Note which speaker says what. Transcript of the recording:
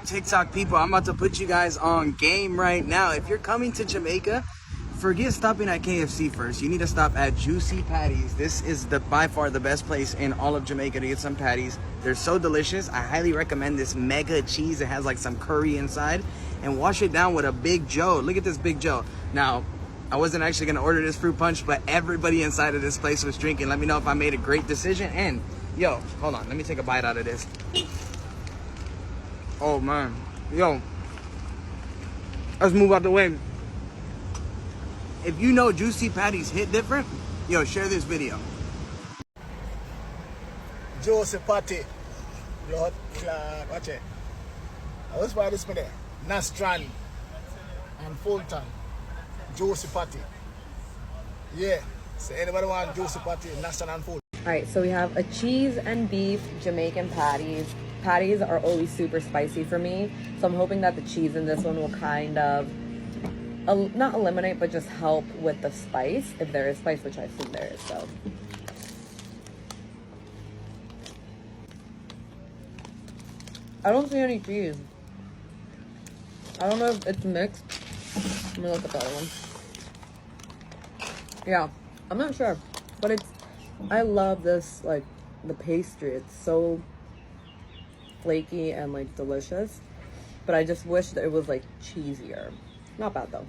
Speaker 1: TikTok people? I'm about to put you guys on game right now. If you're coming to Jamaica, forget stopping at KFC first. You need to stop at Juicy Patties. This is by far the best place in all of Jamaica to get some patties. They're so delicious. I highly recommend this mega cheese. It has like some curry inside. And wash it down with a Big Joe. Look at this Big Joe. Now, I wasn't actually gonna order this fruit punch, but everybody inside of this place was drinking. Let me know if I made a great decision. And yo, hold on, let me take a bite out of this. Oh man, yo, let's move out the way. If you know Juicy Patties hit different, yo, share this video.
Speaker 2: Juicy Patty, blood clot, watch it. I was by this minute, Nastran and Fulton. Juicy Patty. Yeah. So anybody want Juicy Patty, Nastran and Fulton?
Speaker 3: All right, so we have a cheese and beef Jamaican patties. Patties are always super spicy for me, so I'm hoping that the cheese in this one will kind of not eliminate, but just help with the spice, if there is spice, which I assume there is. So I don't see any cheese. I don't know if it's mixed. Let me look at the other one. Yeah, I'm not sure, but I love this, like, the pastry. It's so flaky and like delicious, but I just wish that it was like cheesier. Not bad though.